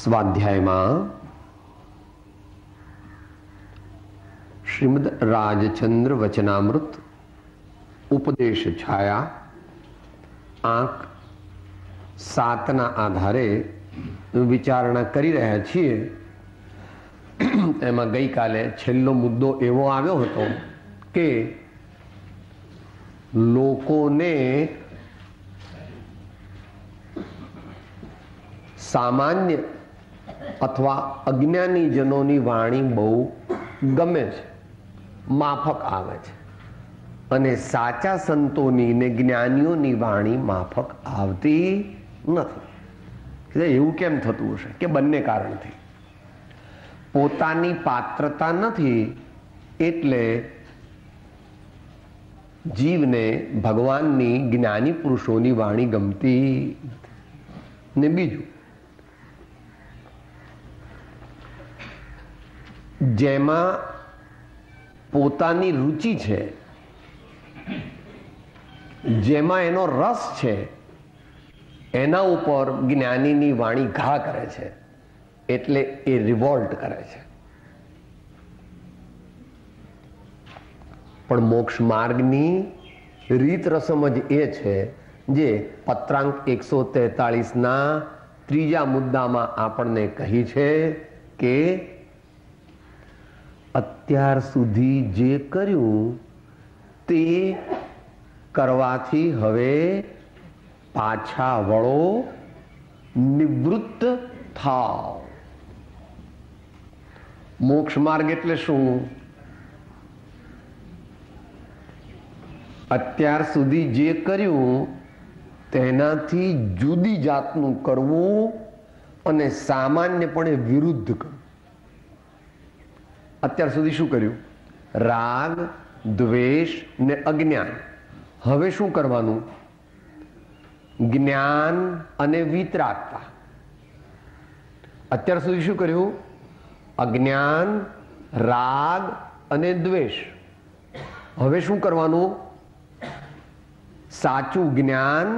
સ્વાધ્યાયમાં શ્રીમદ રાજચંદ્ર વચનામૃત ઉપદેશ છાયા આંક 7ના આધારે વિચારણા કરી રહ્યા છીએ. એમાં ગઈકાલે છેલ્લો મુદ્દો એવો આવ્યો હતો કે લોકોને સામાન્ય અથવા અજ્ઞાની જનોની વાણી બહુ ગમે છે, માફક આવે છે, અને સાચા સંતોની ને જ્ઞાનીઓની વાણી માફક આવતી નથી. એવું કેમ થતું હશે? કે બંને કારણથી. પોતાની પાત્રતા નથી એટલે જીવને ભગવાનની જ્ઞાની પુરુષોની વાણી ગમતી ને બીજું, જેમાં પોતાની રુચિ છે, જેમાં એનો રસ છે, એના ઉપર જ્ઞાનીની વાણી ઘા કરે છે, એટલે એ રિવોલ્ટ કરે છે. પણ મોક્ષ માર્ગની રીત રસમ જ એ છે જે પત્રાંક 143ના 3જા મુદ્દામાં આપણને કહી છે કે અત્યાર સુધી જે કર્યું તે કરવાથી હવે પાછા વળો, નિવૃત્ત થાવ. મોક્ષ માર્ગ એટલે શું? અત્યાર સુધી જે કર્યું તેનાથી જુદી જાતનું કરવું અને સામાન્યપણે વિરુદ્ધ કરવું. અત્યાર સુધી શું કર્યું? રાગ, દ્વેષ ને અજ્ઞાન. હવે શું કરવાનું? જ્ઞાન અને વિતરાગતા. અત્યાર સુધી શું કર્યું? અજ્ઞાન, રાગ અને દ્વેષ. હવે શું કરવાનું? સાચું જ્ઞાન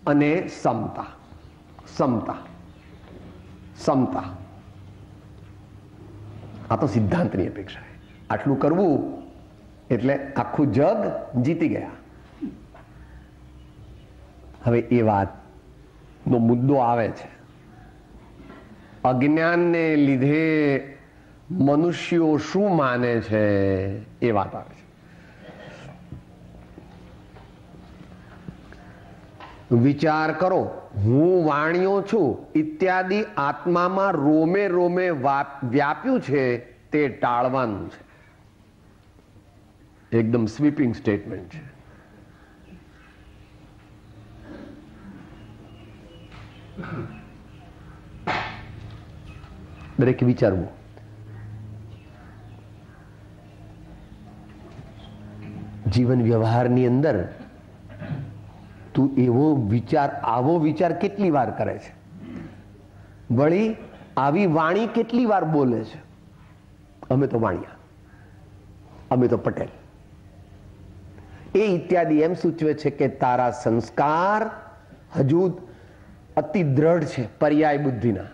અને સમતા. સમતા સમતા આ તો સિદ્ધાંતની અપેક્ષા. આટલું કરવું એટલે આખું જગ જીતી ગયા. હવે એ વાતનો મુદ્દો આવે છે. અજ્ઞાનને લીધે મનુષ્યો શું માને છે એ વાત આવે છે. વિચાર કરો, હું વાણિયો છું ઇત્યાદિ આત્મામાં રોમે રોમે વ્યાપ્યું છે તે ટાળવાનું છે. એકદમ સ્વીપિંગ સ્ટેટમેન્ટ છે. દરેક વિચારવું. જીવન વ્યવહારની અંદર તું આવો વિચાર કેટલી વાર કરે છે? વળી આવી વાણી કેટલી વાર બોલે છે? અમે તો વાણિયા, અમે તો પટેલ. એ ઇત્યાદિ એમ સૂચવે છે કે તારા સંસ્કાર હજુ અતિ દ્રઢ છે. પર્યાય બુદ્ધિના,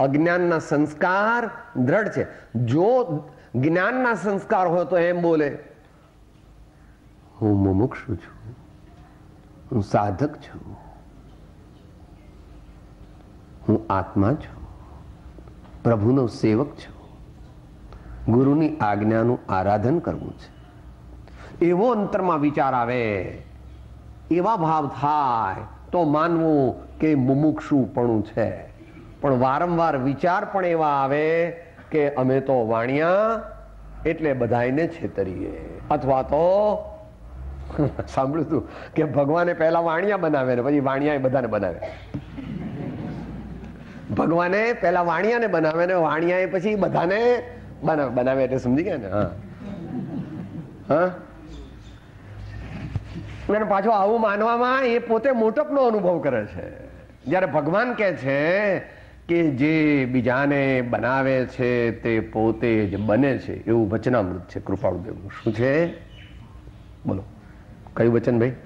અજ્ઞાનના સંસ્કાર દ્રઢ છે. જો જ્ઞાનના સંસ્કાર હોય તો એમ બોલે, હું મુમુક્ષુ છું, હું સાધક છું, હું આત્મા છું, પ્રભુનો સેવક છું, ગુરુની આજ્ઞાનું આરાધન કરવું છે. એવો અંતરમાં વિચાર આવે, એવા ભાવ થાય તો માનવું કે મુમુક્ષુપણું છે. પણ વારંવાર વિચાર પણ એવા આવે કે અમે તો વાણિયા એટલે બધાને છેતરીએ. અથવા તો સાંભળ્યું તું કે ભગવાને પહેલા વાણિયા બનાવે ને પછી વાણિયા બધાને બનાવે. ભગવાને પહેલા વાણિયાને બનાવે ને વાણિયા પછી બધાને બનાવે એટલે સમજી ગયા ને? હા. અને પાછો આવું માનવામાં એ પોતે મોટપનો અનુભવ કરે છે. જ્યારે ભગવાન કહે છે કે જે બીજાને બનાવે છે તે પોતે જ બને છે, એવું વચનામૃત છે કૃપાળુદેવનું. શું છે? બોલો, કયું વચન ભાઈ?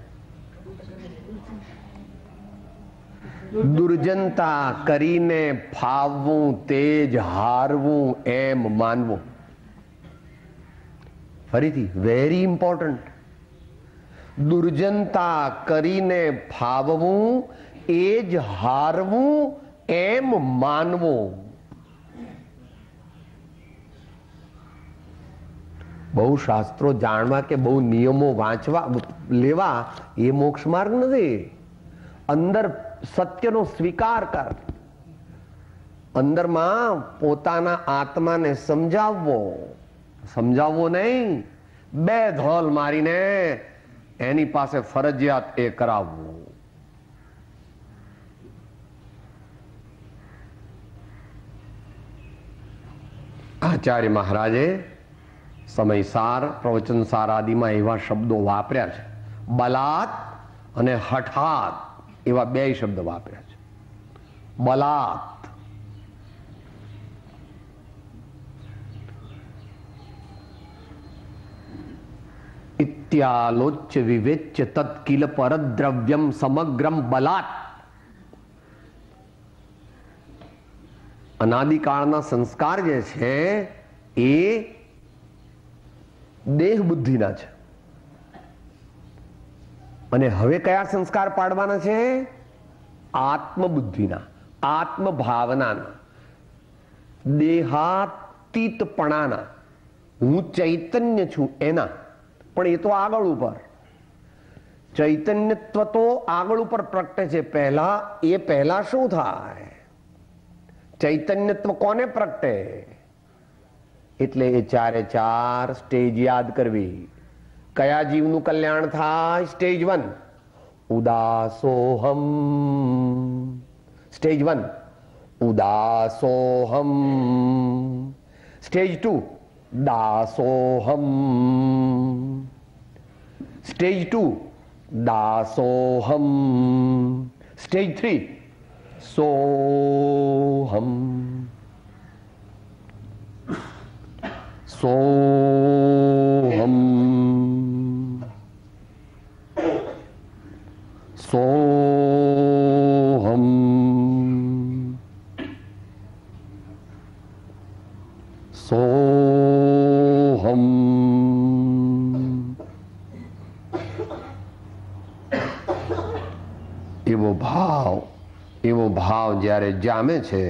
દુર્જનતા કરીને ફાવવું, તેજ હારવું, એમ માનવું. ફરીથી, વેરી ઇમ્પોર્ટન્ટ. દુર્જનતા કરીને ફાવવું, એ જ હારવું, એમ માનવું. બહુ શાસ્ત્રો જાણવા કે બહુ નિયમો વાંચવા લેવા એ મોક્ષ માર્ગ નથી. અંદર સત્યનો સ્વીકાર કર, અંદરમાં પોતાના આત્માને સમજાવવો નહીં, બે ધોલ મારીને એની પાસે ફરજિયાત એ કરાવવું. આચાર્ય મહારાજે સમયસાર, પ્રવચનસાર આદિમાં એવા શબ્દો વાપર્યા છે. બલાત અને હઠાત એવા બે શબ્દ વાપર્યા છે. બલાત ઇત્યાલોચ્ય વિવેચ્ય તત્કિલ પરદ્રવ્યમ સમગ્રમ બલાત. અનાદિકાળના સંસ્કાર જે છે એ દેહ બુદ્ધિના છે. અને હવે કયા સંસ્કાર પાડવાના છે? આત્મબુદ્ધિના, આત્મભાવનાના, દેહાતીતપણાના. હું ચૈતન્ય છું એના. પણ એ તો આગળ ઉપર, ચૈતન્યત્વ તો આગળ ઉપર પ્રગટે છે. પહેલા શું થાય? ચૈતન્યત્વ કોને પ્રગટે? એટલે એ ચારે ચાર સ્ટેજ યાદ કરવી. કયા જીવનું કલ્યાણ થાય? સ્ટેજ 1 ઉદાસોહમ. સ્ટેજ 1 ઉદાસોહમ. સ્ટેજ 2 દાસોહમ. સ્ટેજ 2 દાસોહમ. સ્ટેજ 3 સોહમ. સોહમ. સોહમ. સોહમ. એવો ભાવ જ્યારે જામે છે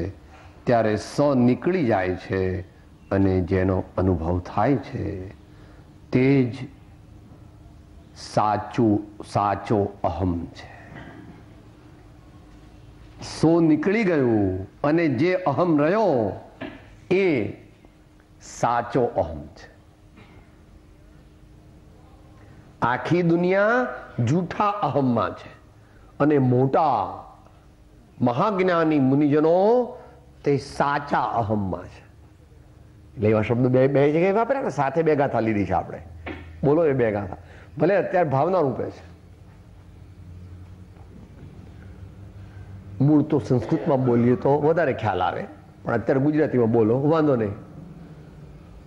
ત્યારે સ નીકળી જાય છે અને જેનો અનુભવ થાય છે તે જ સાચો અહમ છે. સો નીકળી ગયું અને જે અહમ રહ્યો એ સાચો અહમ છે. આખી દુનિયા જૂઠા અહમમાં છે અને મોટા મહાજ્ઞાની મુનિજનો તે સાચા અહમમાં છે. એટલે એવા શબ્દો બે જગ્યાએ વાપર્યા ને, સાથે બે ગાથા લીધી છે આપણે. બોલો એ બે ગાથા, ભલે અત્યારે ભાવના રૂપે છે. મૂળ તો સંસ્કૃતમાં બોલીએ તો વધારે ખ્યાલ આવે, પણ અત્યારે ગુજરાતીમાં બોલો, વાંધો નહીં.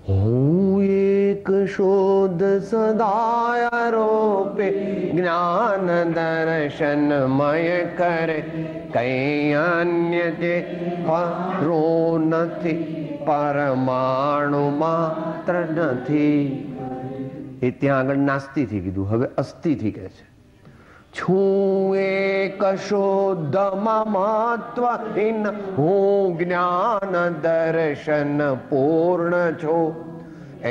હું એક શોધ સદાય આરોપે જ્ઞાન દર્શનમય કરે, કઈ અન્ય જે પરો નથી, પરમાણુ માત્ર નથી. એ ત્યાં આગળ નાસ્તીથી કીધું, હવે અસ્થિથી કહે છે. છું એક શુદ્ધમાં મહત્વહીન, હું જ્ઞાન દર્શન પૂર્ણ છું.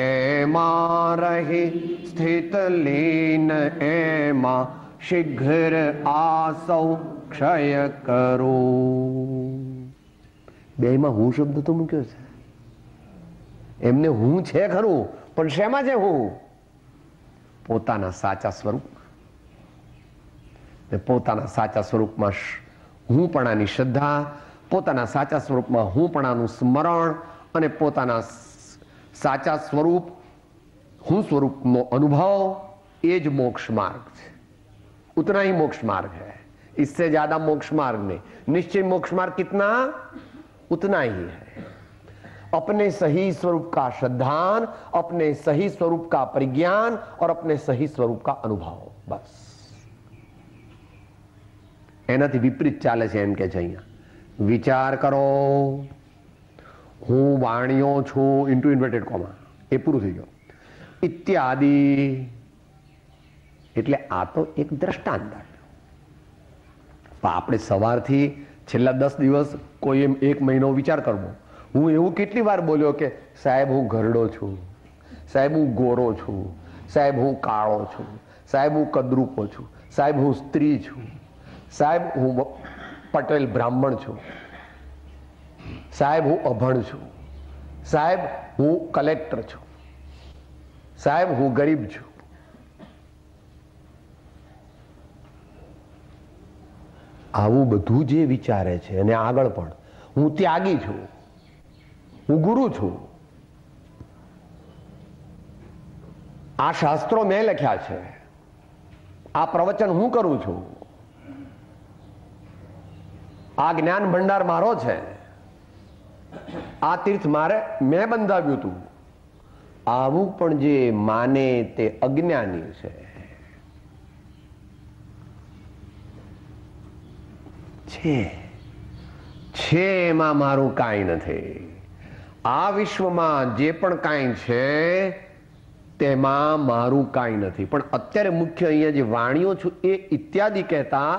એમાં રહી સ્થિત લીન, એમાં શીઘ્ર આસૌ ક્ષય કરું. બેમાં હું શબ્દ તો મૂક્યો છે. એમને હું છે ખરું, પણ શેમાં છે હું? પોતાના સાચા સ્વરૂપ, પોતાના સાચા સ્વરૂપમાં હુંપણાની શ્રદ્ધા, પોતાના સાચા સ્વરૂપમાં હુંપણાનું સ્મરણ અને પોતાના સાચા સ્વરૂપ હું સ્વરૂપનો અનુભવ, એ જ મોક્ષ માર્ગ છે. उतना ही मोक्ष मार्ग है, इससे ज्यादा मोक्ष मार्ग नहीं. निश्चय मोक्ष मार्ग कितना, उतना ही है. अपने सही स्वरूप का श्रद्धान, अपने सही स्वरूप का परिज्ञान और अपने सही स्वरूप का अनुभव, बस. એનાથી વિપરીત ચાલે છે એમ કે છે અહીંયા. વિચાર કરો, હું વાણિયો છું, ઇન્ટુ ઇન્વર્ટેડ કોમા, એ પૂરું થઈ ગયું. ઇત્યાદિ એટલે આ તો એક દ્રષ્ટાંત આપ્યું. આપણે સવારથી છેલ્લા 10 દિવસ કોઈ એમ 1 મહિનો વિચાર કરવો. હું એવું કેટલી વાર બોલ્યો કે સાહેબ હું ઘરડો છું, સાહેબ હું ગોરો છું, સાહેબ હું કાળો છું, સાહેબ હું કદરૂપો છું, સાહેબ હું સ્ત્રી છું, સાહેબ હું પટેલ બ્રાહ્મણ છું, સાહેબ હું અભણ છું, સાહેબ હું કલેક્ટર છું, સાહેબ હું ગરીબ છું. આવું બધું જે વિચારે છે, અને આગળ પણ હું ત્યાગી છું, હું ગુરુ છું, આ શાસ્ત્રો મેં લખ્યા છે, આ પ્રવચન હું કરું છું, આ જ્ઞાન ભંડાર મારો છે, આ તીર્થ મારે મેં બંધાવ્યું હતું. આવું પણ જે માને તે અજ્ઞાની છે એમાં મારું કાંઈ નથી. આ વિશ્વમાં જે પણ કાંઈ છે તેમાં મારું કાંઈ નથી. પણ અત્યારે મુખ્ય અહીંયા જે વાણીઓ છું એ ઇત્યાદિ કહેતા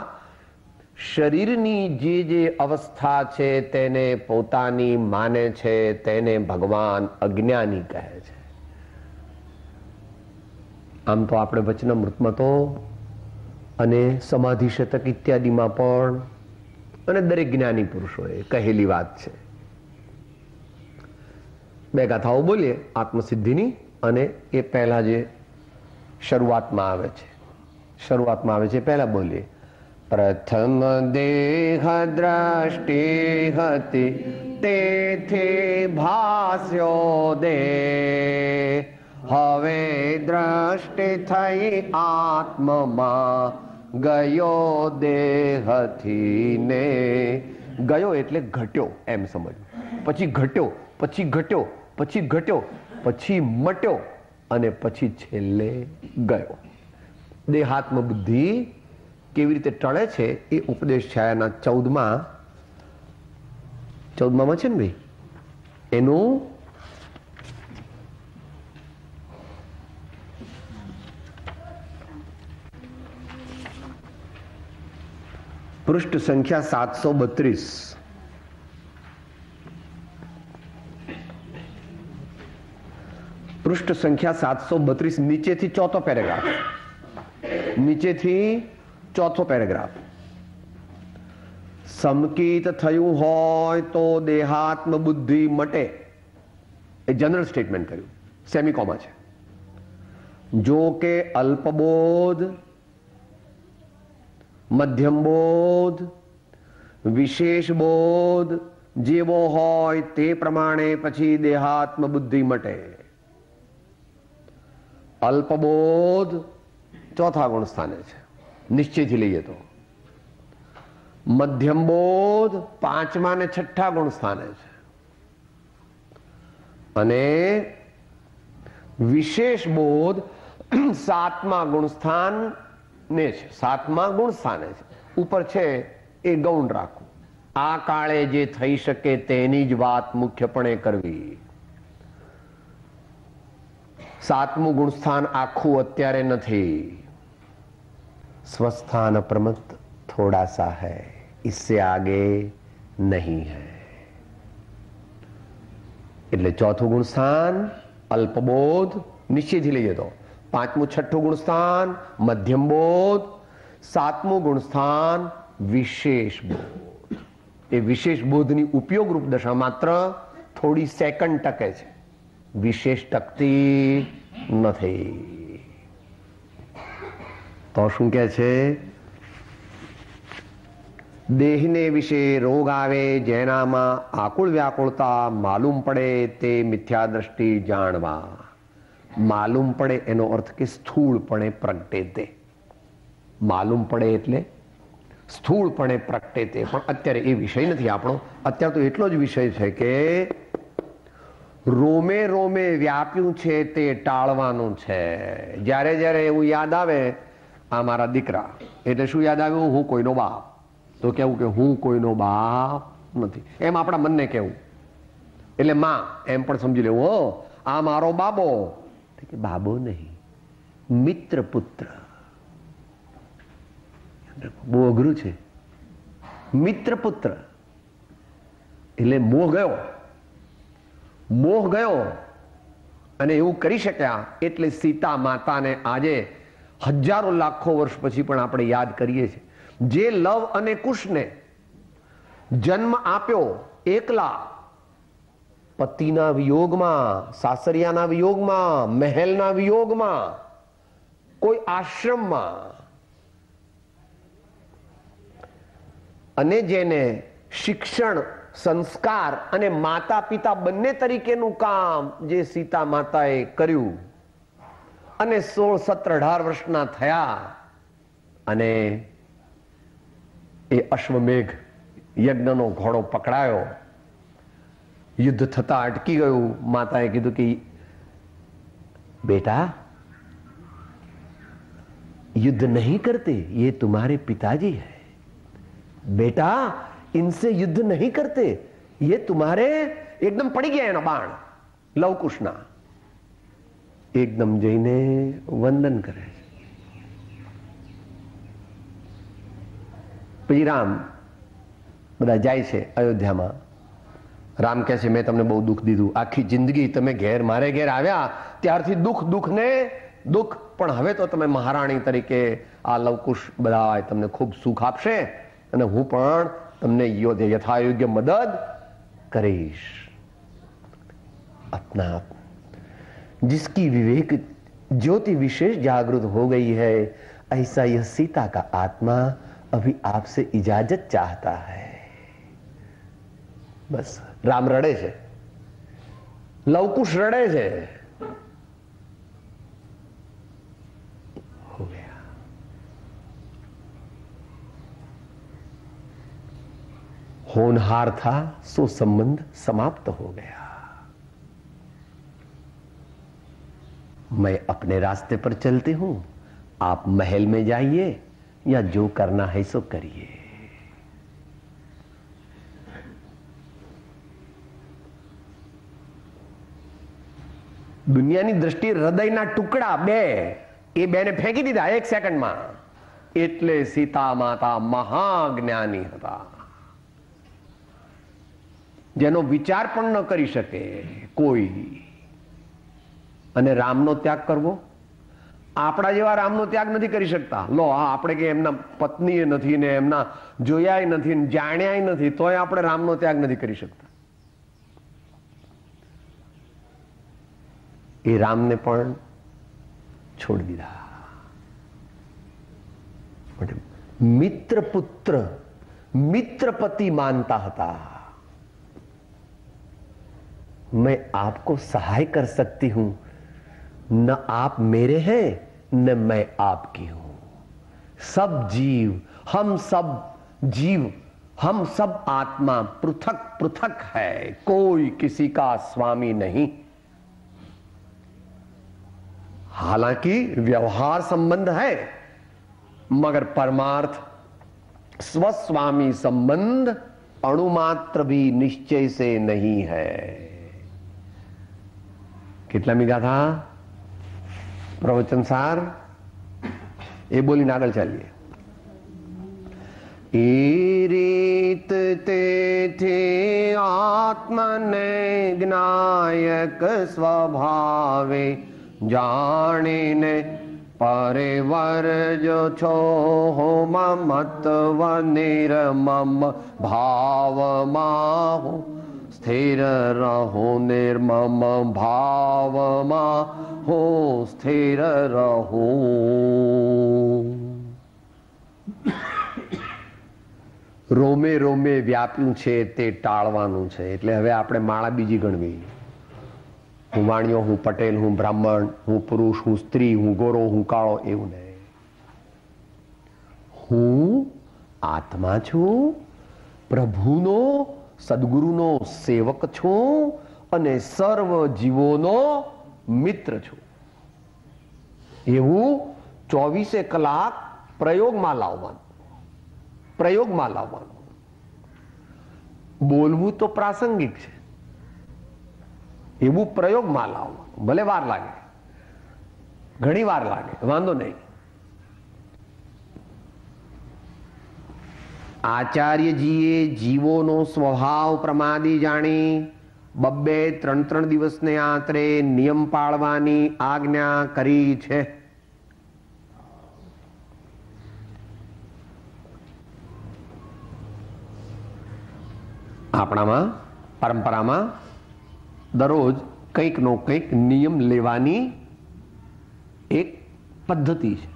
શરીરની જે અવસ્થા છે તેને પોતાની માને છે, તેને ભગવાન અજ્ઞાની કહે છે. આમ તો આપણે વચનામૃતમાં તો અને સમાધિ શતક ઇત્યાદિમાં પણ અને દરેક જ્ઞાની પુરુષોએ કહેલી વાત છે. 2 ગાથાઓ બોલીએ આત્મસિદ્ધિની, અને એ પહેલા જે શરૂઆતમાં આવે છે, પહેલા બોલીએ. પ્રથમ દેહ દ્રષ્ટિ હતી, તેથી ભાસ્યો દેહ, હવે દ્રષ્ટિ થઈ આત્મમાં, ગયો દેહથી ને. ગયો એટલે ઘટ્યો એમ સમજ, પછી ઘટ્યો, પછી ઘટ્યો, પછી ઘટ્યો, પછી મટ્યો, અને પછી છેલ્લે ગયો. દેહાત્મ બુદ્ધિ કેવી રીતે ટળે છે એ ઉપદેશ છાયાના 14માં છે ને ભાઈ, એનું પૃષ્ઠ સંખ્યા 732. પૃષ્ઠ સંખ્યા 732 નીચેથી ચોથો પેરેગ્રાફ, સમકિત થયું હોય તો દેહાત્મ બુદ્ધિ મટે, એ જનરલ સ્ટેટમેન્ટ કર્યું, સેમિકોમા છે. જો કે અલ્પબોધ મધ્યમ બોધ, વિશેષ બોધ જેવો હોય તે પ્રમાણે પછી દેહાત્મ બુદ્ધિ મટે. અલ્પબોધ ચોથા ગુણ સ્થાને છે, નિશ્ચયથી લઈએ તો. મધ્યમ બોધ પાંચમા ને છઠ્ઠા ગુણ સ્થાને છે, અને વિશેષ બોધ સાતમા ગુણ સ્થાન ને છે, સાતમા ગુણ સ્થાને છે. ઉપર છે એ ગૌણ રાખવું. આ કાળે જે થઈ શકે તેની જ વાત મુખ્યપણે કરવી. સાતમું ગુણસ્થાન આખું અત્યારે નથી. સ્वस्थान प्रमत थोड़ा सा है, इससे आगे नहीं है. એટલે ચોથું ગુણસ્થાન અલ્પબોધ નિશ્ચયથી લઈએ તો, પાંચમું છઠ્ઠું ગુણસ્થાન મધ્યમ બોધ, સાતમું ગુણસ્થાન વિશેષ બોધ. એ વિશેષ બોધની ઉપયોગ રૂપ દશા માત્ર થોડી સેકન્ડ ટકે છે, વિશેષ ટકતી નથી. તો શું કે છે? દેહને વિશે રોગ આવે જેનામાં આકુળ વ્યાકુળતા માલુમ પડે તે મિથ્યા દ્રષ્ટિ જાણવા. માલુમ પડે એનો અર્થ કે સ્થૂળપણે પ્રગટે તે. માલુમ પડે એટલે સ્થૂળપણે પ્રગટે તે. પણ અત્યારે એ વિષય નથી આપણો. અત્યારે તો એટલો જ વિષય છે કે રોમે રોમે વ્યાપ્યું છે તે ટાળવાનું છે. જ્યારે જ્યારે એવું યાદ આવે આ મારા દીકરા, એટલે શું યાદ આવ્યું? હું કોઈનો બાપ. તો કેવું કે હું કોઈનો બાપ નથી, એમ આપણા મનને કેવું. એટલે માં એમ પણ સમજી લેવું, હો આ મારો બાબો. કે બાબો નહીં, મિત્ર પુત્ર. બહુ અઘરું છે. મિત્ર પુત્ર એટલે મોહ ગયો, મોહ ગયો. અને એવું કરી શક્યા એટલે સીતા માતાને આજે હજારો લાખો વર્ષ પછી પણ આપણે યાદ કરીએ છીએ. જે લવ અને કુશને જન્મ આપ્યો એકલા, પતિના વિયોગમાં, સાસરિયાના વિયોગમાં, મહેલના વિયોગમાં, કોઈ આશ્રમમાં, અને જેને શિક્ષણ, સંસ્કાર અને માતા પિતા બંને તરીકેનું કામ જે સીતા માતાએ કર્યું, અને 16, 17, 18 વર્ષના થયા અને એ અશ્વમેઘ યજ્ઞનો ઘોડો પકડાયો, યુદ્ધ થતા અટકી ગયું. માતાએ કીધું કે બેટા युद्ध नहीं करते, ये तुम्हारे पिताजी है. बेटा इनसे युद्ध नहीं करते, ये तुम्हारे. एकदम पड़ी गया एना बाण लवकुशना. એકદમ જઈને વંદન કરે. પછી રામ બધા જાય છે અયોધ્યામાં. રામ કહે છે મેં તમને બહુ દુઃખ દીધું, આખી જિંદગી તમે ઘેર મારે ઘેર આવ્યા ત્યારથી દુઃખ દુઃખ ને દુઃખ, પણ હવે તો તમે મહારાણી તરીકે આ લવકુશ બધા તમને ખૂબ સુખ આપશે અને હું પણ તમને યથાયોગ્ય મદદ કરીશ. अपना जिसकी विवेक ज्योति विशेष जागृत हो गई है, ऐसा यह सीता का आत्मा अभी आपसे इजाजत चाहता है. बस राम रड़े છે, लवकुश रड़े છે. हो गया. होनहार था सो संबंध समाप्त हो गया. मैं अपने रास्ते पर चलती हूं, आप महल में जाइए या जो करना है सो करिए. દુનિયાની દ્રષ્ટિએ હૃદયના ટુકડા બે, એ બેને ફેંકી દીધા એક સેકન્ડમાં. એટલે સીતા માતા મહાજ્ઞાની હતા, જેનો વિચાર પણ ન કરી શકે કોઈ. અને રામનો ત્યાગ કરવો, આપણા જેવા રામનો ત્યાગ નથી કરી શકતા. લો આપણે કે એમના પત્ની નથી ને એમના જોયાય નથી ને જાણ્યાય નથી, તોય આપણે રામનો ત્યાગ નથી કરી શકતા. એ રામને પણ છોડી દીધા. મિત્ર પુત્ર मित्र पति मानता था। मैं आपको सहाय कर सकती हूं, न आप मेरे हैं न मैं आपकी हूं। सब जीव, हम सब जीव, हम सब आत्मा पृथक पृथक है, कोई किसी का स्वामी नहीं। हालांकि व्यवहार संबंध है, मगर परमार्थ स्वस्वामी संबंध अणुमात्र भी निश्चय से नहीं है। कितना मीठा था प्रवचन सार, ये बोली नागल चलिए। ई रीत ते थे आत्मने ज्ञायक स्वभावे, जाने ने परिवर जो छो हो ममत्व निर्मम भाव माहो, स्थिर रहो निर्मम भाव माहो स्थिर रहो। રોમે રોમે વ્યાપ્યું છે તે ટાળવાનું છે। એટલે હવે આપણે માળા બીજી ગણવી। હું વાણિયો, હું પટેલ, હું બ્રાહ્મણ, હું પુરુષ, હું સ્ત્રી, હું ગોરો, હું કાળો, એવું નહીં। હું આત્મા છું, પ્રભુનો સદગુરુનો સેવક છું અને સર્વ જીવોનો મિત્ર છું। એવું 24 કલાક પ્રયોગમાં લાવવાનું, પ્રયોગમાં લાવવાનું। બોલવું તો પ્રાસંગિક છે, એવું પ્રયોગમાં લાવવાનું। ભલે વાર લાગે, ઘણી વાર લાગે, વાંધો નહીં। આચાર્યજીએ જીવોનો સ્વભાવ પ્રમાદી જાણી 2-3 દિવસને આંતરે નિયમ પાળવાની આજ્ઞા કરી છે। આપણામાં પરંપરામાં દરરોજ કંઈક નો કંઈક નિયમ લેવાની એક પદ્ધતિ છે,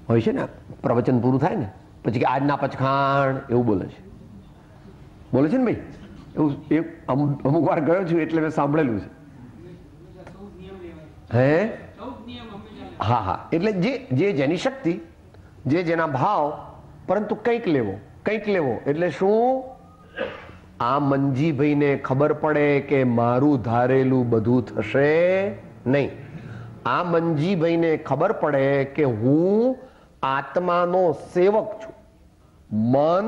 હોય છે ને। પ્રવચન પૂરું થાય ને પછી કે આજના પચખાણ એવું બોલે છે ને ભાઈ, એવું અમુક વાર ગયો છું એટલે મેં સાંભળેલું છે। હે, હા હા, એટલે જે જેની શક્તિ, જે જેના ભાવ, પરંતુ કંઈક લેવો, કંઈક લેવો એટલે શું? આ મંજીભાઈને ખબર પડે કે મારું ધારેલું બધું થશે નહીં। આ મંજીભાઈને ખબર પડે કે હું આત્માનો સેવક છું, મન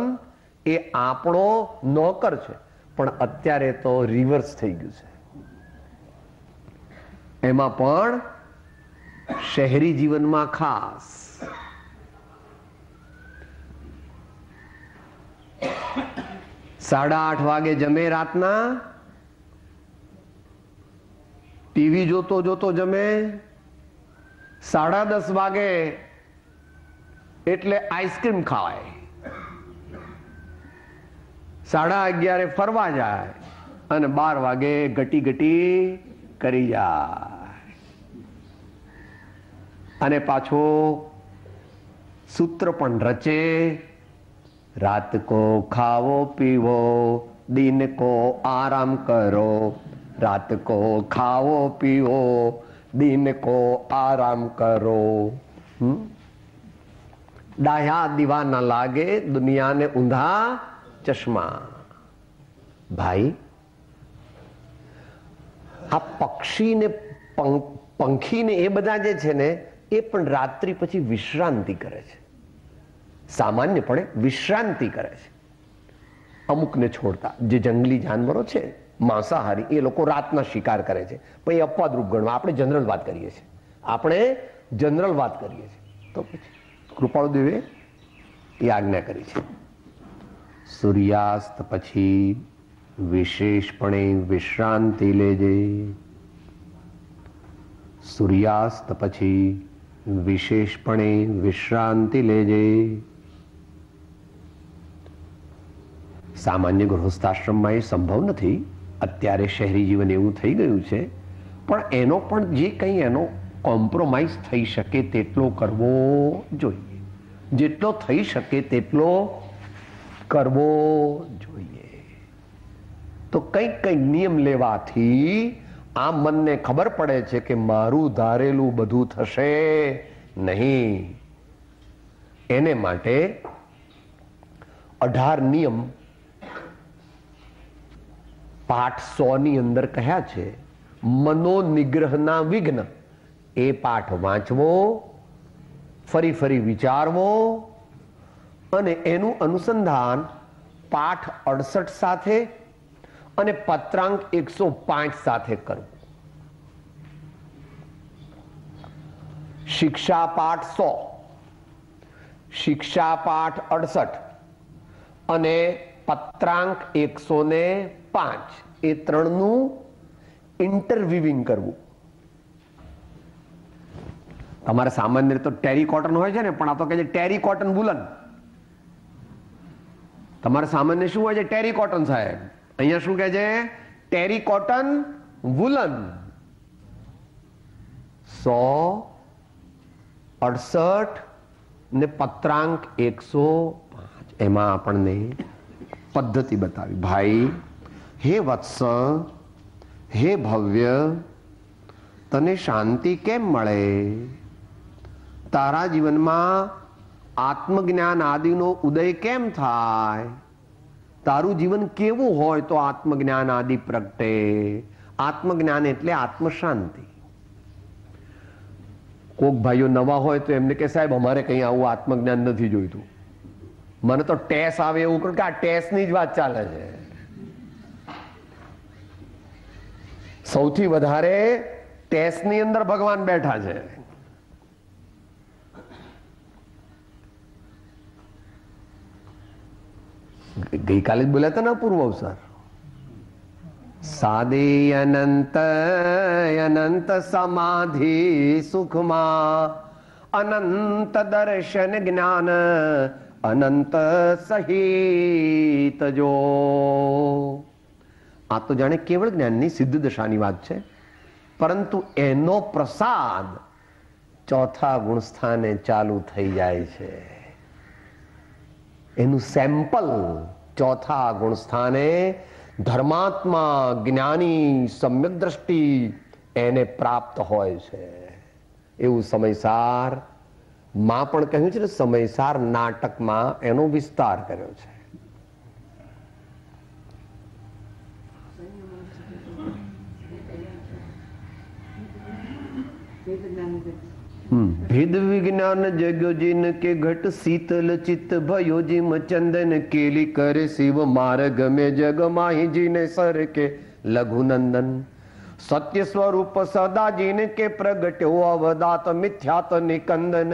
એ આપણો નોકર છે, પણ અત્યારે તો રિવર્સ થઈ ગયું છે। એમાં પણ શહેરી જીવનમાં ખાસ 8:30 વાગે જમે, રાતના ટીવી જોતો જોતો જમે। 10:30 વાગે એટલે આઈસ્ક્રીમ ખાવાય, 11:30 ફરવા જાય અને 12 વાગે ગટી ગટી કરી જાય અને પાછો સૂત્ર પણ રચે। रात को खाओ पीवो, दिन को आराम करो। रात को खाओ पीवो, दिन को आराम करो। डाया दीवा न लागे, दुनिया ने ऊंधा चश्मा। भाई, आ पक्षी ने पंखी ने ए बधा जे छे ने ए पण रात्रि पछी विश्रांति करे छे, सामान्यपणे विश्रांति करे छे। अमुकने छोड़ता जे जंगली जानवरो छे, માંસાહારી, એ લોકો રાતના શિકાર કરે છે, પણ એ અપવાદરૂપ ગણવા। આપણે જનરલ વાત કરીએ છીએ, આપણે જનરલ વાત કરીએ છીએ। તો પછી કૃપાળુદેવે એ આજ્ઞા કરી છે, સૂર્યાસ્ત પછી વિશેષપણે વિશ્રાંતિ લેજે। સૂર્યાસ્ત પછી વિશેષપણે વિશ્રાંતિ લેજે। સામાન્ય ગૃહસ્થાશ્રમમાં એ સંભવ નથી, અત્યારે શહેરી જીવન એવું થઈ ગયું છે, પણ એનો પણ જે કંઈ એનો કોમ્પ્રોમાઇઝ થઈ શકે તેટલો કરવો જોઈએ। જેટલો થઈ શકે તેટલો કરવો જોઈએ. તો કંઈક કંઈક નિયમ લેવાથી આ મનને ખબર પડે છે કે મારું ધારેલું બધું થશે નહીં. એને માટે 18 નિયમ પાઠ 100 ની અંદર કહ્યા છે. મનોનિગ્રહના વિઘ્ન, એ પાઠ વાંચવો, ફરી ફરી વિચારવો અને એનું અનુસંધાન પાઠ 68 સાથે અને પત્રાંક 105 સાથે કરવું. શિક્ષા પાઠ 100, શિક્ષા પાઠ 68 અને પત્રાંક 105, એ ત્રણનું ઇન્ટરવીવિંગ કરવું. તમારે સામાન્ય રીતે ટેરી કોટન હોય છે ને, પણ આ તો કહે છે ટેરી કોટન વુલન. તમારે સામાન્ય શું હોય છે? ટેરી કોટન સાહેબ. અહીંયા શું કહે છે? Terry cotton woollen. 168 ને પત્રાંક 105, એમાં આપણને પદ્ધતિ બતાવી. ભાઈ, હે વત્સ, હે ભવ્ય, તને શાંતિ કેમ મળે? તારા જીવનમાં આત્મજ્ઞાન આદિનો ઉદય કેમ થાય? તારું જીવન કેવું હોય તો આત્મજ્ઞાન આદિ પ્રગટે? આત્મજ્ઞાન એટલે આત્મશાંતિ. કોક ભાઈઓ નવા હોય તો એમને કે સાહેબ અમારે કઈ આવું આત્મજ્ઞાન નથી જોઈતું, મને તો ટેસ આવે એવું કહું કે આ ટેસની જ વાત ચાલે છે. સૌથી વધારે ટેસની અંદર ભગવાન બેઠા છે. ગઈકાલે જ બોલ્યા હતા ને પૂર્વ અવસર, સાદે અનંત અનંત સમાધિ સુખમાં અનંત દર્શન જ્ઞાન અનંત સહિત જો. આ તો જાણે કેવળ જ્ઞાનની સિદ્ધ દશાની વાત છે, પરંતુ એનો પ્રસાદ ચોથા ગુણસ્થાને ચાલુ થઈ જાય છે. એનું સેમ્પલ ચોથા ગુણસ્થાને ધર્માત્મા જ્ઞાની સમ્યક દ્રષ્ટિ એને પ્રાપ્ત હોય છે. એવું સમયસાર માં પણ કહ્યું છે ને, સમયસાર નાટકમાં એનો વિસ્તાર કર્યો છે. ભેદ વિજ્ઞાન જગ્યો જીન કે ઘટ શીતલ ચિત્ત ભયો જીમ ચંદન કેલી કરે શિવ માર્ગ મે જગ માહી જીને સર કે લઘુનંદન સત્ય સ્વરૂપ સદા જીન કે પ્રગટ્યો અવદાત મિથ્યાત નિકંદન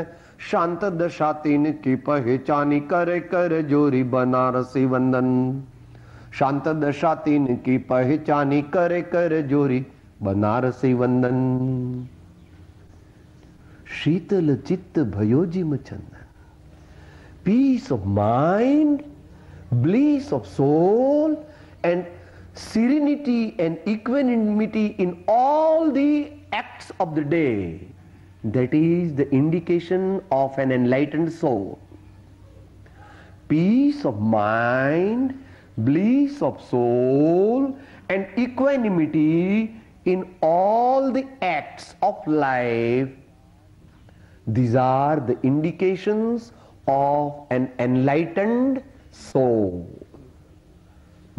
શાંત દશા તીન की પહેચાની કરે કર જોરી બનારસી વંદન. શાંત દશા તીન की પહેચાની કરે કર જોરી બનારસી વંદન. શીતલ ચિત્ત ભયોજીમ ચંદન, peace of mind, bliss of soul, and serenity and equanimity in all the acts of the day. That is the indication of an enlightened soul. Peace of mind, bliss of soul, and equanimity in all the acts of life. These are the indications of an enlightened soul.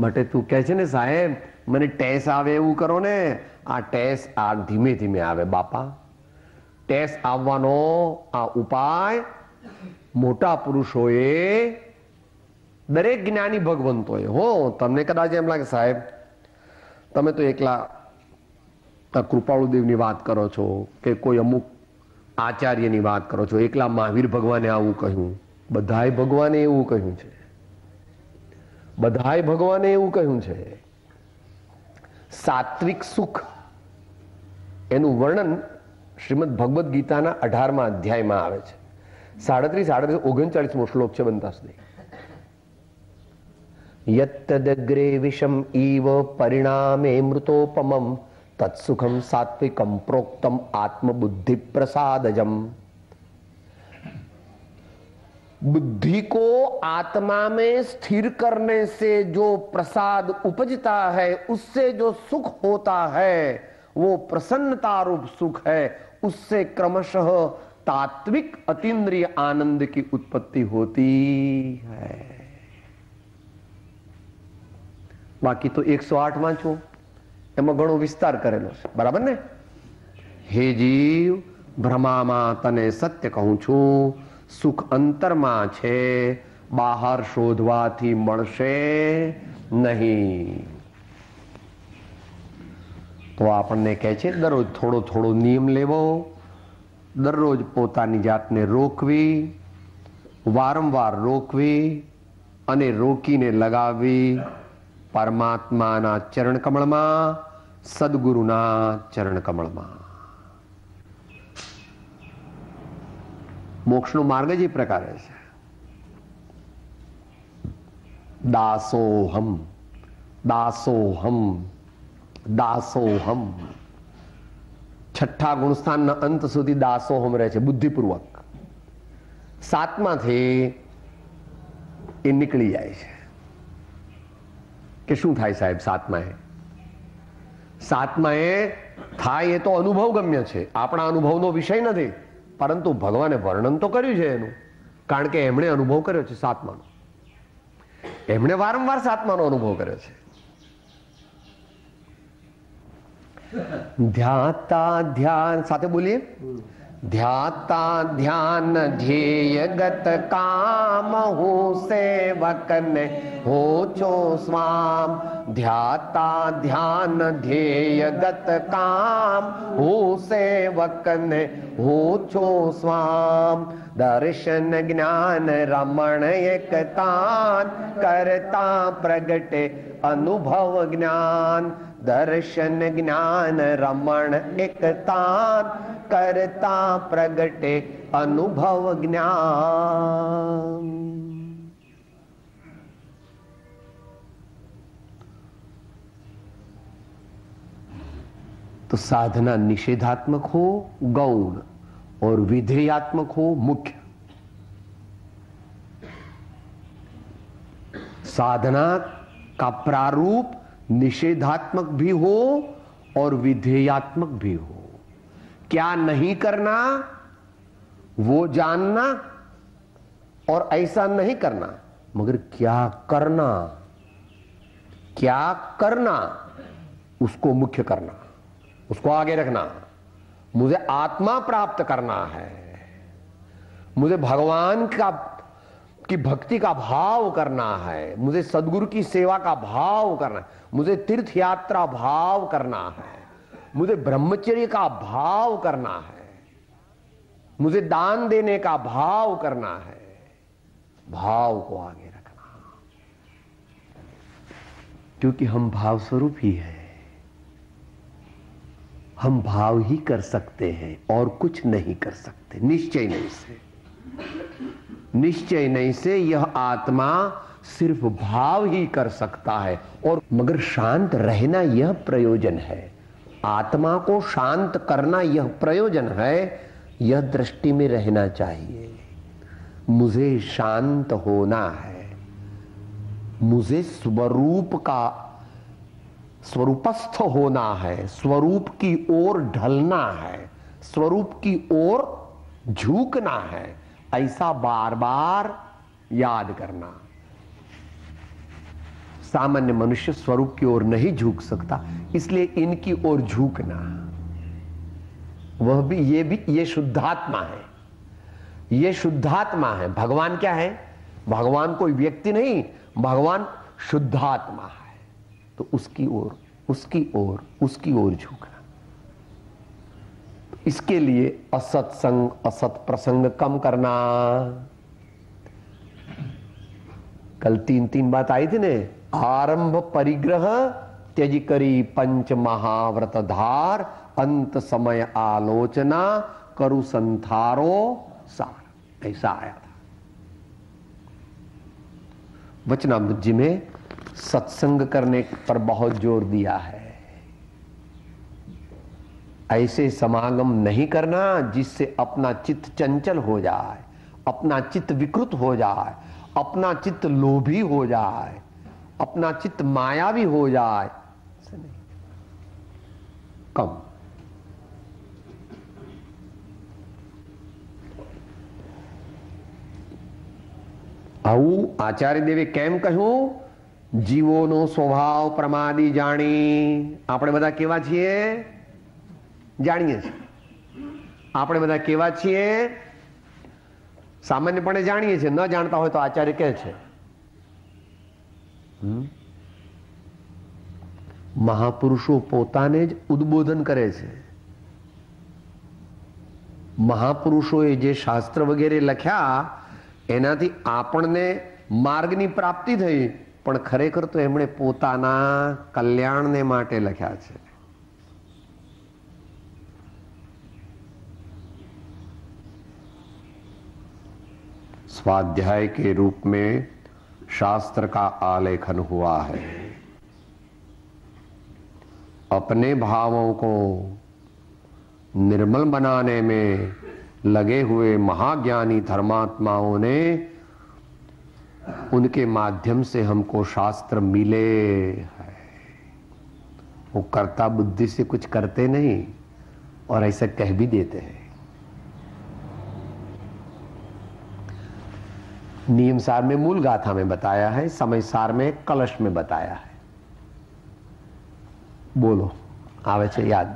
માટે તું કહે છે ને સાહેબ મને ટેસ આવે એવું કરો ને, આ ટેસ આ ધીમે ધીમે આવે બાપા. ટેસ આવવાનો આ ઉપાય મોટા પુરુષોએ, દરેક જ્ઞાની ભગવંતોએ. હો, તમને કદાચ એમ લાગે સાહેબ તમે તો એકલા કૃપાળુદેવની વાત કરો છો કે કોઈ અમુક આચાર્યની વાત કરો છો, એકલા મહાવીર ભગવાને આવું કહ્યું. બધાય ભગવાને એવું કહ્યું છે, બધાય ભગવાને એવું કહ્યું છે. સાત્વિક સુખ એનું વર્ણન શ્રીમદ ભગવદ્ ગીતાના 18મા અધ્યાયમાં આવે છે. 37, 39 શ્લોક છે બંતાસની. યત્તદગ્રે વિષમ ઈવ પરિણામે મૃતોપમમ તત્સુખમ સાત્વિકમ પ્રોક્તમ આત્મબુદ્ધિ પ્રસાદજમ. बुद्धि को आत्मा में स्थिर करने से जो प्रसाद उपजता है, उससे जो सुख होता है, वो प्रसन्नता रूप सुख है। उससे क्रमशः तात्विक अतीन्द्रिय आनंद की उत्पत्ति होती है। बाकी तो 108 वांचो, એમાં ઘણો વિસ્તાર કરેલો છે, બરાબર ને? હે જીવ, ભ્રમામાં તને સત્ય કહું છું, સુખ અંતરમાં છે, બહાર શોધવાથી મળશે નહીં. તો આપણને કહે છે દરરોજ થોડો થોડો નિયમ લેવો, દરરોજ પોતાની જાતને રોકવી, વારંવાર રોકવી અને રોકીને લગાવવી પરમાત્માના ચરણ કમળમાં, સદગુરુના ચરણ કમળમાં. મોક્ષનો માર્ગ જ એ પ્રકારે છે. દાસોહમ દાસોહમ દાસોહમ. છઠ્ઠા ગુણસ્થાનના અંત સુધી દાસોહમ રહે છે બુદ્ધિપૂર્વક. સાતમાથી એ નીકળી જાય છે કે શું થાય સાહેબ સાતમાએ? સાતમાએ થાય એ તો અનુભવ ગમ્ય છે, આપણા અનુભવનો વિષય નથી, પરંતુ ભગવાને વર્ણન તો કર્યું છે એનું, કારણ કે એમણે અનુભવ કર્યો છે સાતમાનો. એમણે વારંવાર સાતમાનો અનુભવ કર્યો છે. ધ્યાતા ધ્યાન સાથે બોલીએ. ધ્યાતા ધ્યાન ધ્યેયગત કામ હું સેવકને હો છો સ્વામ. ધ્યાતા ધ્યાન ધ્યેયગત કામ હું સેવકને હો છો સ્વામ. દર્શન જ્ઞાન રમણ એકતાન કરતા પ્રગટે અનુભવ જ્ઞાન. દર્શન જ્ઞાન રમણ એકતાન કરતા પ્રગટે અનુભવ જ્ઞાન. तो साधना निषेधात्मक हो गौण और विधेयात्मक हो मुख्य. साधना का प्रारूप निषेधात्मक भी हो और विधेयात्मक भी हो. क्या नहीं करना वो जानना और ऐसा नहीं करना, मगर क्या करना, क्या करना उसको मुख्य करना, उसको आगे रखना. मुझे आत्मा प्राप्त करना है, मुझे भगवान की भक्ति का भाव करना है, मुझे सदगुरु की सेवा का भाव करना है, मुझे तीर्थ यात्रा भाव करना है, मुझे ब्रह्मचर्य का भाव करना है, मुझे दान देने का भाव करना है. भाव को आगे रखना, क्योंकि हम भाव स्वरूप ही है. हम भाव ही कर सकते हैं और कुछ नहीं कर सकते. निश्चय नहीं से, निश्चय नहीं से यह आत्मा सिर्फ भाव ही कर सकता है. और मगर शांत रहना यह प्रयोजन है, आत्मा को शांत करना यह प्रयोजन है. यह दृष्टि में रहना चाहिए. मुझे शांत होना है, मुझे स्वरूप का स्वरूपस्थ होना है, स्वरूप की ओर ढलना है, स्वरूप की ओर झुकना है. ऐसा बार बार याद करना. सामान्य मनुष्य स्वरूप की ओर नहीं झुक सकता, इसलिए इनकी ओर झुकना. वह भी ये शुद्धात्मा है, ये शुद्धात्मा है. भगवान क्या है? भगवान कोई व्यक्ति नहीं, भगवान शुद्धात्मा है. तो उसकी ओर उसकी ओर उसकी ओर झुकना. इसके लिए असत्संग असत प्रसंग कम करना. कल तीन बात आई थी ने. आरंभ परिग्रह त्यज करी पंच महाव्रत धार, अंत समय आलोचना करु संथारो सार. ऐसा आया था वचनामृत जी में. सत्संग करने पर बहुत जोर दिया है. ऐसे समागम नहीं करना जिससे अपना चित्त चंचल हो जाए अपना चित्त विकृत हो जाए, अपना चित्त लोभी हो जाए, अपना चित्त मायावी हो जाए, ऐसा नहीं, कम। આવું આચાર્ય દેવે કેમ કહ્યું? જીવોનો સ્વભાવ પ્રમાદી જાણી. આપણે બધા કેવા છીએ? જાણીએ છીએ. આપણે બધા કેવા છીએ? સામાન્યપણે જાણીએ છીએ. ન જાણતા હોય તો આચાર્ય કહે છે. મહાપુરુષો પોતાને જ ઉદ્બોધન કરે છે. મહાપુરુષોએ જે શાસ્ત્ર વગેરે લખ્યા એનાથી આપણને માર્ગની પ્રાપ્તિ થઈ, પણ ખરેખર તો એમણે પોતાના કલ્યાણને માટે લખ્યા છે. स्वाध्याय के रूप में शास्त्र का आलेखन हुआ है. अपने भावों को निर्मल बनाने में लगे हुए महाज्ञानी धर्मात्माओं ने, उनके माध्यम से हमको शास्त्र मिले हैं. वो कर्ता बुद्धि से कुछ करते नहीं और ऐसा कह भी देते हैं. नियम सार में मूल गाथा में बताया है, समय सार में कलश में बताया है. बोलो, आवे छे याद?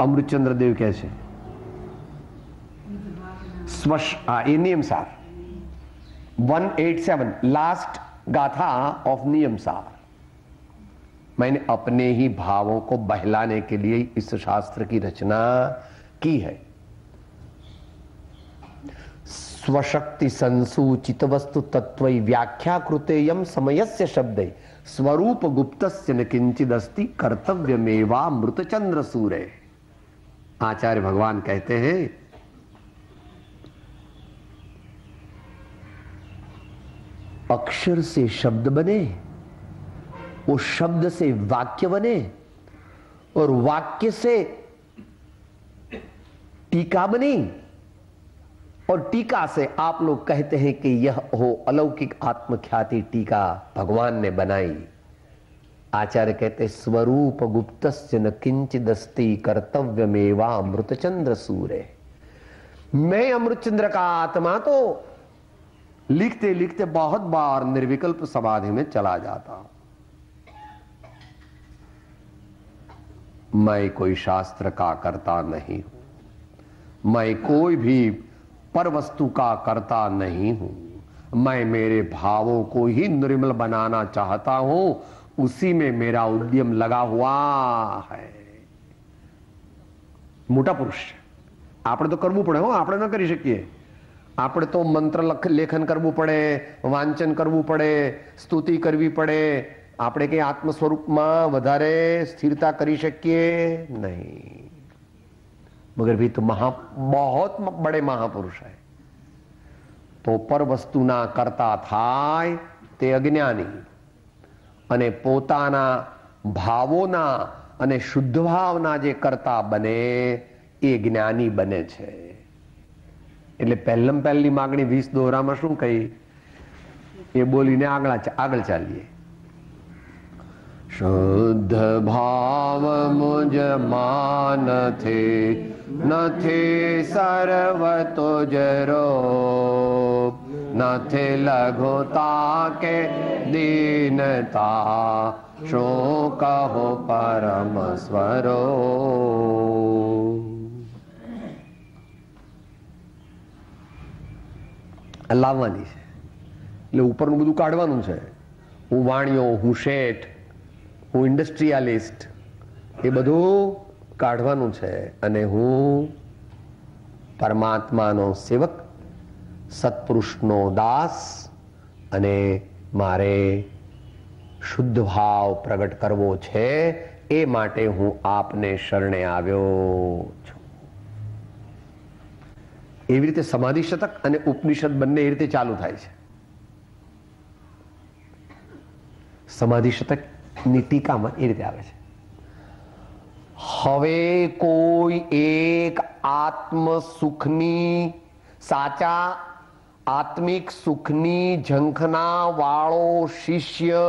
अमृतचंद्र देव કહે છે ये नियम सार 187 लास्ट गाथा ऑफ नियम सार. मैंने अपने ही भावों को बहलाने के लिए इस शास्त्र की रचना की है. स्वशक्ति संसूचित वस्तु तत्व व्याख्या कृतेयम समयस्य शब्दे स्वरूप गुप्तस्य न किंचिदस्ति कर्तव्यमेवा मृतचंद्र सूरे. आचार्य भगवान कहते हैं, अक्षर से शब्द बने, वो शब्द से वाक्य बने, और वाक्य से टीका बनी, और टीका से आप लोग कहते हैं कि यह हो अलौकिक आत्मख्याति टीका भगवान ने बनाई. आचार्य कहते स्वरूप गुप्तस्य न किंचिदस्ति कर्तव्यमेवा अमृतचंद्र सूरे. मैं अमृतचंद्र का आत्मा तो लिखते लिखते बहुत बार निर्विकल्प समाधि में चला जाता हूं. मैं कोई शास्त्र का करता नहीं हूं, मैं कोई भी पर वस्तु का करता नहीं हूं. मैं मेरे भावों को ही निर्मल बनाना चाहता हूं, उसी में मेरा उद्यम लगा हुआ है. मोटा पुरुष આપણે તો કરવું પડે. આપણે ન કરી શકીએ. આપણે તો મંત્ર લેખન કરવું પડે, વાંચન કરવું પડે, સ્તુતિ કરવી પડે. આપણે કઈ આત્મ સ્વરૂપમાં વધારે સ્થિરતા કરી શકીએ નહીં. मगर भी तो बहुत बड़े महापुरुष है. तो पर वस्तुना करता थाय ते अज्ञानी, અને પોતાના ભાવોના અને શુદ્ધ ભાવના જે કરતા બને એ જ્ઞાની બને છે. એટલે પહેલી માગણી 20 દોરામાં શું કહી એ બોલીને આગળ ચાલીએ. શુદ્ધ ભાવ મુજ માન થે નથે સર્વ તો જરો, નથે લઘુતા કે દીનતા, શો કહો પરમ સ્વરો. લાવવાની છે એટલે ઉપરનું બધું કાઢવાનું છે. હું વાણિયો, હું શેઠ, હું ઇન્ડસ્ટ્રીયાલિસ્ટ, એ બધું કાઢવાનું છે. અને હું પરમાત્માનો સેવક, સત્પુરુષનો દાસ, અને મારે શુદ્ધ ભાવ પ્રગટ કરવો છે. એ માટે હું આપને શરણે આવ્યો છું. એવી રીતે સમાધિ શતક અને ઉપનિષદ બંને એ રીતે ચાલુ થાય છે. સમાધિ શતકની ટીકામાં એ રીતે આવે છે, હવે કોઈ એક આત્મ સુખની સાચા આત્મિક સુખની ઝંખના વાળો શિષ્ય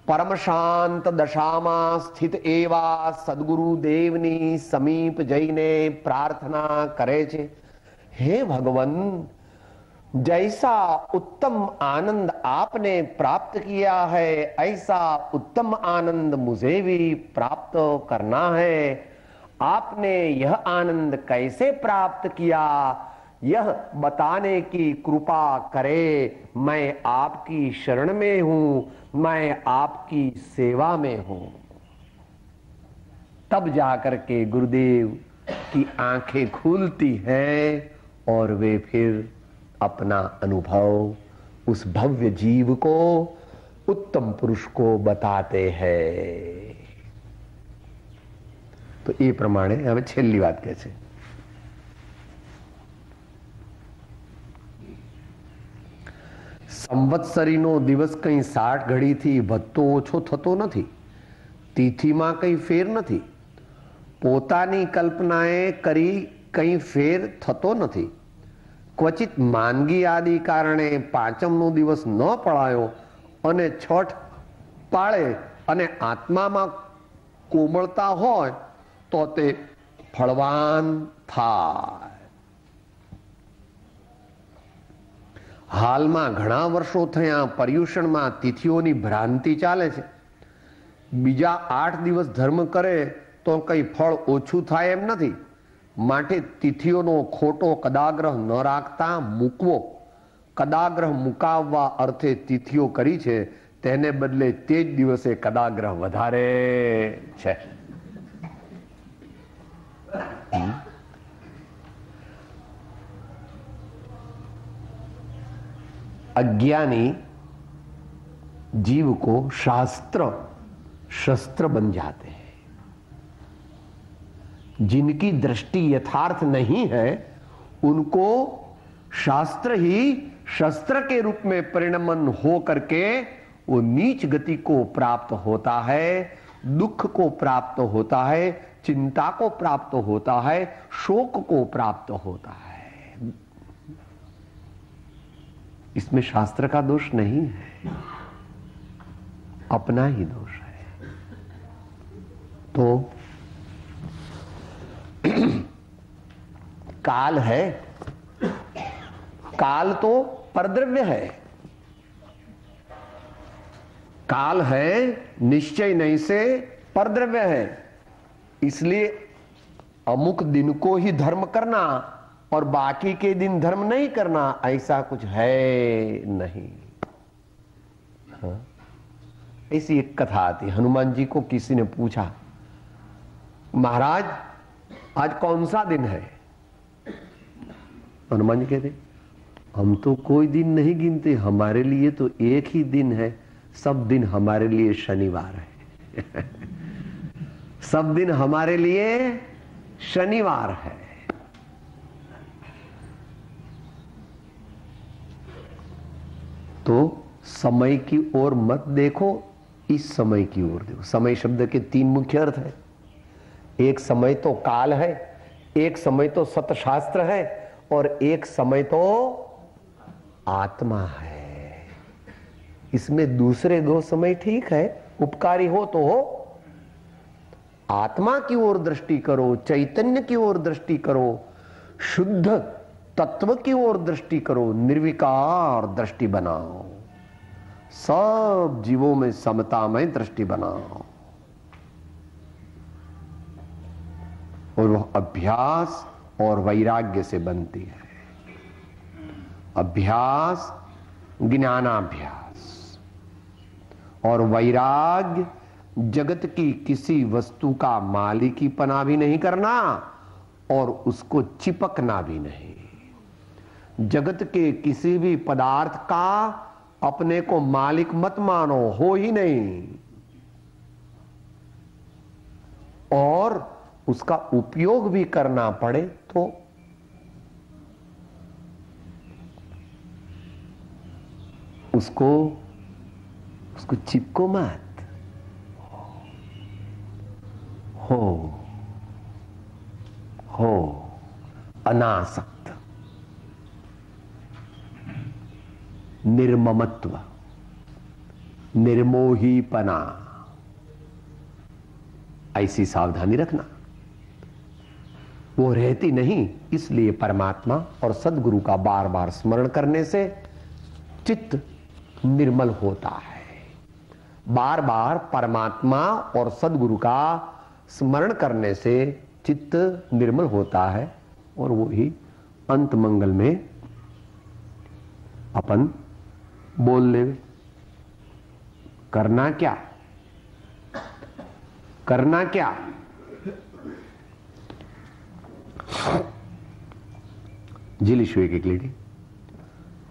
પરમ શાંત દશામાં સ્થિત એવા સદગુરુદેવની સમીપ જઈને પ્રાર્થના કરે છે, હે ભગવાન, जैसा उत्तम आनंद आपने प्राप्त किया है ऐसा उत्तम आनंद मुझे भी प्राप्त करना है। आपने यह आनंद कैसे प्राप्त किया यह बताने की कृपा करे। मैं आपकी शरण में हूं, मैं आपकी सेवा में हूं। तब जाकर के गुरुदेव की आंखें खुलती हैं और वे फिर अपना अनुभव उस भव्य जीव को, उत्तम पुरुष को बताते हैं। तो ये प्रमाणे हमें छेल्ली बात कहे छे, संवत्सरीनो दिवस कई 60 घड़ी थी વધતો ઓછો થતો નથી, તિથિમાં કઈ ફેર નથી, પોતાની કલ્પનાએ કરી કઈ ફેર થતો નથી। ક્વચિત માંદગી આદિ કારણે પાંચમનો દિવસ ન પળાયો અને છઠ પાળે અને આત્મામાં કોમળતા હોય તો તે ફળવાન થાય। હાલમાં ઘણા વર્ષો થયા પર્યુષણમાં તિથિઓની ભ્રાંતિ ચાલે છે। બીજા 8 દિવસ ધર્મ કરે તો કઈ ફળ ઓછું થાય એમ નથી, માટે તિથિઓનો ખોટો કદાગ્રહ ન રાખતા મૂકવો। કદાગ્રહ મુકાવવા અર્થે તિથિઓ કરી છે, તેને બદલે તે જ દિવસે કદાગ્રહ વધારે છે। अज्ञानी जीव को शास्त्र शस्त्र बन जाते हैं। जिनकी दृष्टि यथार्थ नहीं है उनको शास्त्र ही शस्त्र के रूप में परिणमन हो करके वो नीच गति को प्राप्त होता है, दुख को प्राप्त होता है, चिंता को प्राप्त होता है, शोक को प्राप्त होता है। इसमें शास्त्र का दोष नहीं है, अपना ही दोष है। तो काल है, काल तो परद्रव्य है, काल है निश्चय नहीं से परद्रव्य है। इसलिए अमुक दिन को ही धर्म करना और बाकी के दिन धर्म नहीं करना, ऐसा कुछ है नहीं। हाँ? ऐसी एक कथा आती। हनुमान जी को किसी ने पूछा, महाराज आज कौन सा दिन है? हनुमान जी कहते, हम तो कोई दिन नहीं गिनते, हमारे लिए तो एक ही दिन है, सब दिन हमारे लिए शनिवार है। सब दिन हमारे लिए शनिवार है। तो समय की ओर मत देखो, इस समय की ओर देखो। समय शब्द के 3 मुख्य अर्थ है। एक समय तो काल है, एक समय तो सतशास्त्र है और एक समय तो आत्मा है। इसमें दूसरे 2 समय ठीक है, उपकारी हो तो हो। आत्मा की ओर दृष्टि करो, चैतन्य की ओर दृष्टि करो, शुद्ध तत्व की ओर दृष्टि करो, निर्विकार दृष्टि बनाओ, सब जीवों में समता में दृष्टि बनाओ। और वह अभ्यास और वैराग्य से बनती है। अभ्यास ज्ञानाभ्यास और वैराग्य जगत की किसी वस्तु का मालिकीपना भी नहीं करना और उसको चिपकना भी नहीं। जगत के किसी भी पदार्थ का अपने को मालिक मत मानो, हो ही नहीं, और उसका उपयोग भी करना पड़े तो उसको चिपको मत। हो अनासक्त, निर्ममत्व, निर्मोहीपना, ऐसी सावधानी रखना। वो रहती नहीं, इसलिए परमात्मा और सदगुरु का बार बार स्मरण करने से चित्त निर्मल होता है। बार बार परमात्मा और सदगुरु का स्मरण करने से चित्त निर्मल होता है और वो ही अंत मंगल में अपन बोल ले। करना क्या, करना क्या? जिलिशु एक लेडी,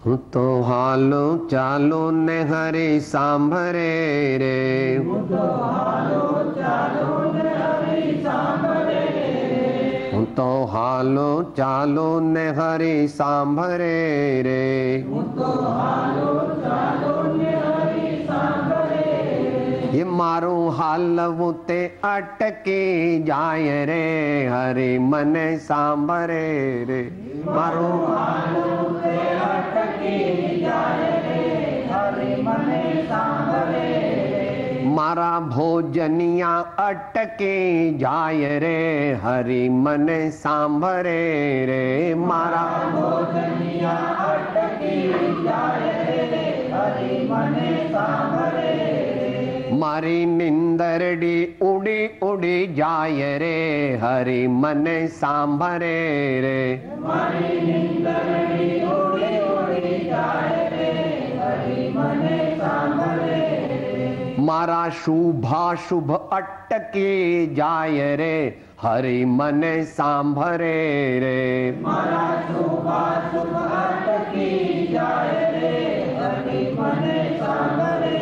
हूँ तो हालो चालो ने हरे सांभरे रे, हूँ तो हालो चालो ने हरे सांभरे रे, हूँ तो हालो चालो ने हरे सांभरे रे, हूँ तो हालो चालो ने हरे सांभरे रे, ये मारो हाल वो ते अटके जाए रे, हरे मने सांभरे रे, मारो हाल वो ते अटके जाए रे, हरे मने सांभरे रे, मारा भोजनिया अटके जाए रे, हरि मने सांभरे रे, मारा भोजनिया अटके जाए रे, हरि मने सांभरे रे, मारी निंदरडी उड़ी उड़ी जाए रे, हरि मने सांभरे रे, मारी निंदरडी उड़ी उड़ी जाए रे, हरि मने सांभरे रे, मारा शुभाशुभ अटके जाए रे, हरि मने सांभरे रे, मारा शुभाशुभ अटके जाए रे, हरि मने सांभरे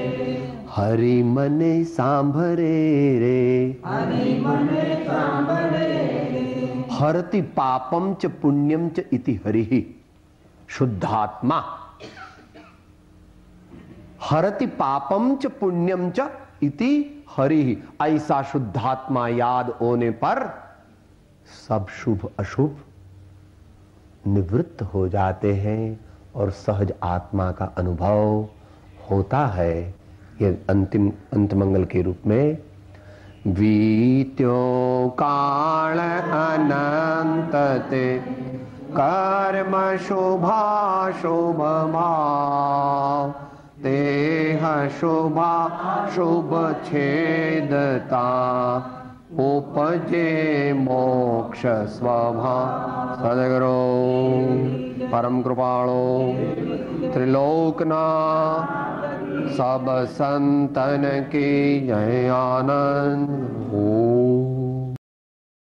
रे, हरि मने सांभरे रे, हरि मने सांभरे रे, हरति पापम च पुण्यम च इति हरिः शुद्धात्मा, हरति पापम च पुण्यम च इति हरिः, ऐसा शुद्धात्मा याद होने पर सब शुभ अशुभ निवृत्त हो जाते हैं और सहज आत्मा का अनुभव होता है। ये अंतिम अंत मंगल के रूप में, वीत्यो काल अनंत ते कर्म शुभा शुभ भाव, तेह शुभा शुभ छेदता, उपजे मोक्ष स्वभाव। सदगुरु परम कृपाणो त्रिलोकना सब संतन की जय आनंद। ओम।